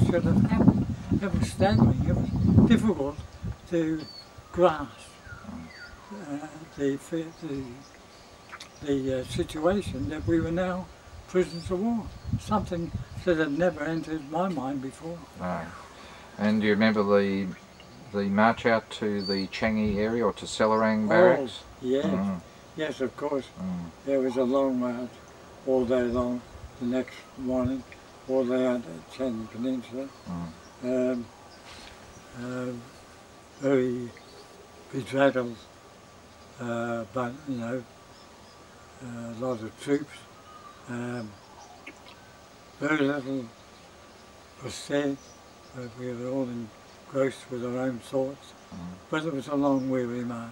should have happened. It was staggering. It was difficult to grasp the situation that we were now prisoners of war. Something that had never entered my mind before. No. And do you remember the march out to the Changi area or to Selarang barracks? Oh, yes, yes, of course. There was a long march all day long. The next morning, all the way out to Changi Peninsula. Very bedraggled, but you know, a lot of troops. Very little was said, but we were all engrossed with our own thoughts. But it was a long, weary march,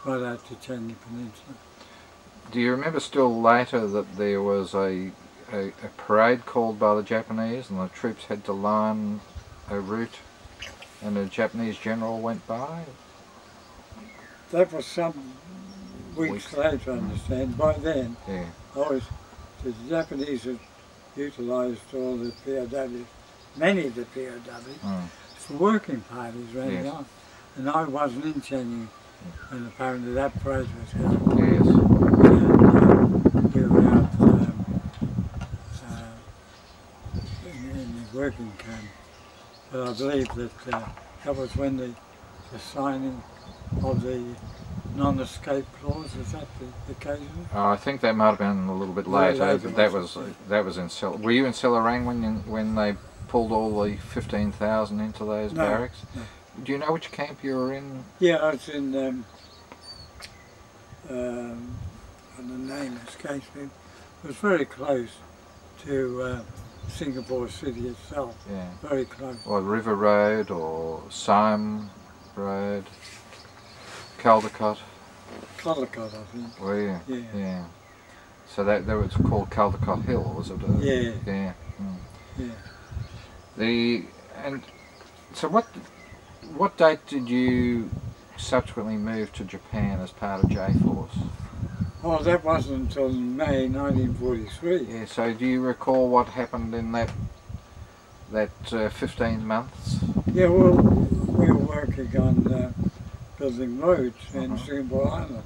right out to Changi Peninsula. Do you remember still later that there was a parade called by the Japanese and the troops had to line a route and a Japanese general went by? That was some weeks later, I understand. By then, the Japanese had utilised all the POWs, many of the POWs, for working parties round on. And I wasn't in Changi when apparently that parade was going. And we were out in the working camp. But I believe that that was when the signing of the non-escape clause. Was that the occasion? I think that might have been a little bit later. That was in Were you in Selarang when they pulled all the 15,000 into those barracks? No. Do you know which camp you were in? Yeah, I was in. And the name escapes me. It was very close to Singapore City itself. Yeah. Very close. Or River Road or Siam Road. Caldecott. Caldecott, I think. Were you? Yeah. Yeah. So that was called Caldecott Hill, was it? Yeah. Yeah. Yeah. And so what date did you subsequently move to Japan as part of J-Force? Oh, that wasn't until May 1943. Yeah. So do you recall what happened in that 15 months? Yeah. Well, we were working on building roads in Singapore Island,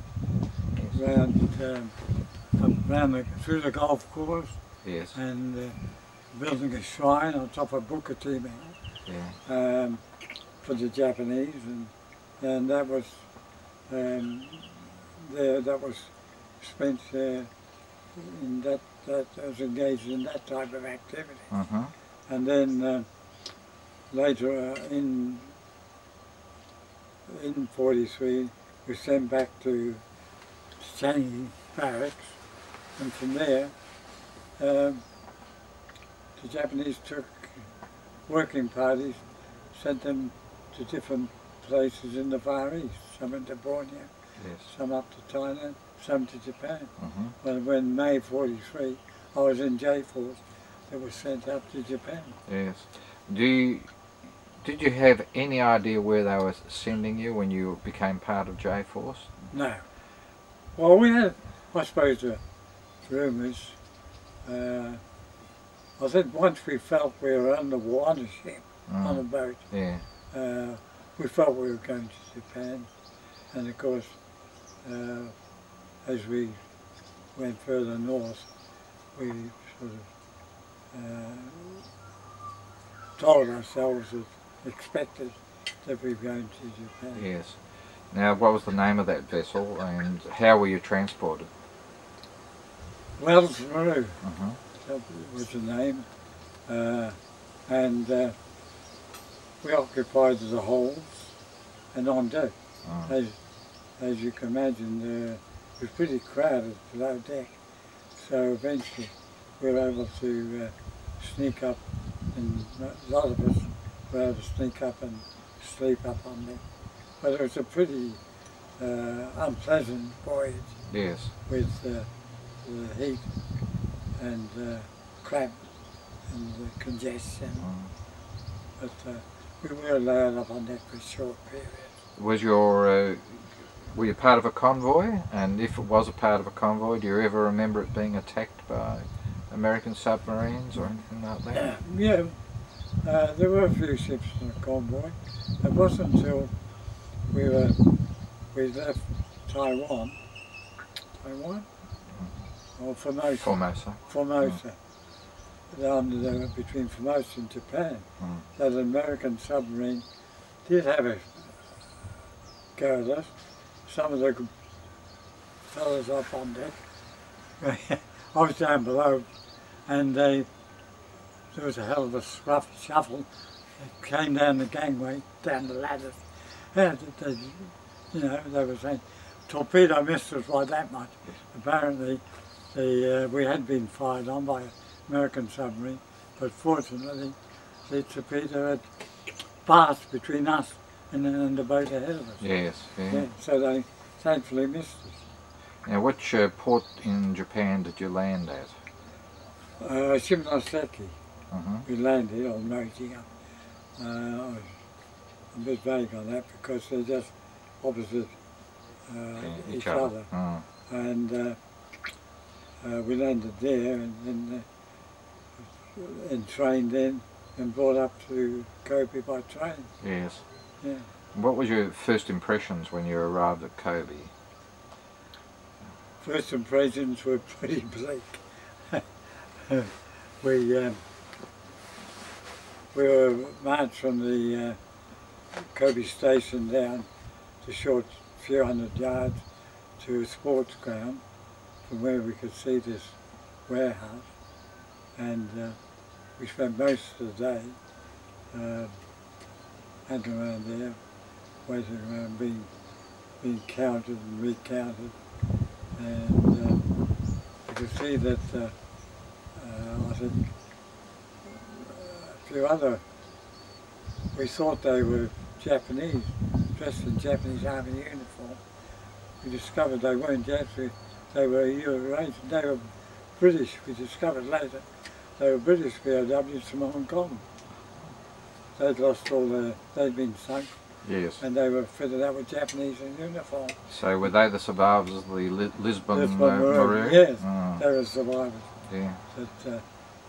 through the golf course, and building a shrine on top of Booker T Mountain for the Japanese, and that was that was spent in that I was engaged in that type of activity, and then later in 43, we sent back to Changi barracks, and from there, the Japanese took working parties, sent them to different places in the Far East. Some into Borneo, some up to Thailand, some to Japan. But when May 43, I was in J-Force, they were sent up to Japan. Yes. Did you have any idea where they were sending you when you became part of J-Force? No. Well, we had, I suppose, rumours. I think once we felt we were on a ship, on a boat, we felt we were going to Japan. And of course, as we went further north, we sort of told ourselves that expected that we were going to Japan. Yes. Now, what was the name of that vessel and how were you transported? Weills, Maru, that was the name. And we occupied the holds and on deck. As you can imagine, it was pretty crowded below deck. So eventually we were able to sneak up, and a lot of us were able to sneak up and sleep up on deck. But it was a pretty unpleasant voyage. Yes. With the heat and cramp and the congestion. But we were allowed up on deck for a short period. Was were you part of a convoy? And if it was a part of a convoy, do you ever remember it being attacked by American submarines or anything like that? Yeah. There were a few ships in the convoy. It wasn't until we left Taiwan, or Formosa, between Formosa and Japan, that an American submarine did have a go at us. Some of the fellas up on deck, I was down below, and there was a hell of a shuffle. They came down the gangway, down the ladders. They were saying, torpedo missed us by that much. Apparently, we had been fired on by an American submarine, but fortunately, the torpedo had passed between us and the boat ahead of us. Yes, yeah. So they thankfully missed us. Now, which port in Japan did you land at? Shimonoseki. We landed on Militia. I'm a bit vague on that because they're just opposite each other. And we landed there and trained in and brought up to Kobe by train. Yes. Yeah. What was your first impressions when you arrived at Kobe? First impressions were pretty bleak. We were marched from the Kobe station down to short few hundred yards to a sports ground from where we could see this warehouse, and we spent most of the day hanging around there, waiting around, being counted and recounted, and you could see that I think a few other, we thought they were Japanese, dressed in Japanese army uniform. We discovered they weren't Japanese, they were Eurasian, they were British, we discovered later. They were British POWs from Hong Kong. They'd lost all their, they'd been sunk. Yes. And they were fitted out with Japanese in uniform. So were they the survivors of the Lisbon Maru? Yes, they were survivors. Yeah. That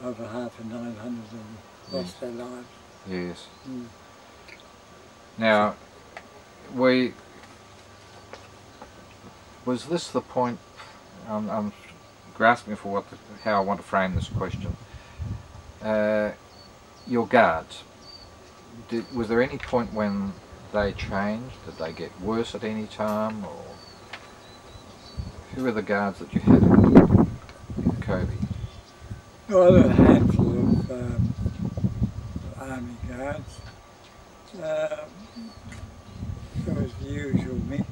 over 900 of them lost their lives. Yes. Now, was this the point, I'm grasping for how I want to frame this question. Your guards, was there any point when they changed? Did they get worse at any time? Or who were the guards that you had in Kobe? Well, there were a handful of army guards. There was the usual mix.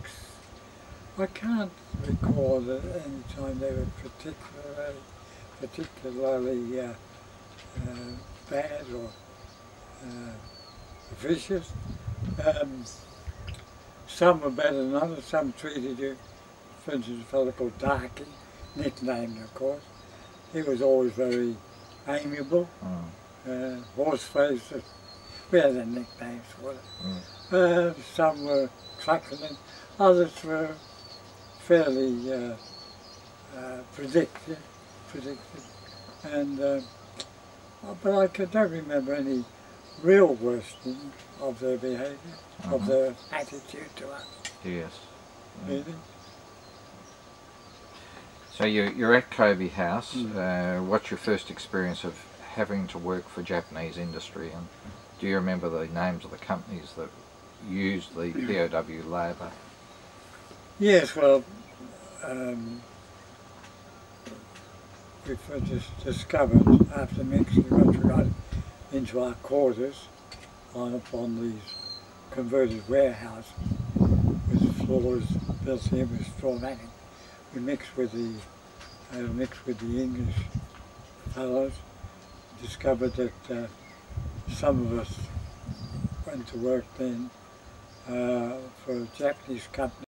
I can't recall that any time they were particularly bad or vicious. Some were better than others. Some treated you, for instance, a fellow called Darky, nicknamed of course. He was always very amiable, horse-faced. We had their nicknames for it. Some were truculent, others were fairly predictive, and but I don't remember any real worsening of their behaviour, of their attitude to us. Yes. Really. So you're at Kobe House. What's your first experience of having to work for Japanese industry, and do you remember the names of the companies that used the POW labour? Yes, well, we just discovered after mixing, once we got into our quarters on these converted warehouses with floors built in with straw matting. We mixed with the English fellows, discovered that some of us went to work then for a Japanese company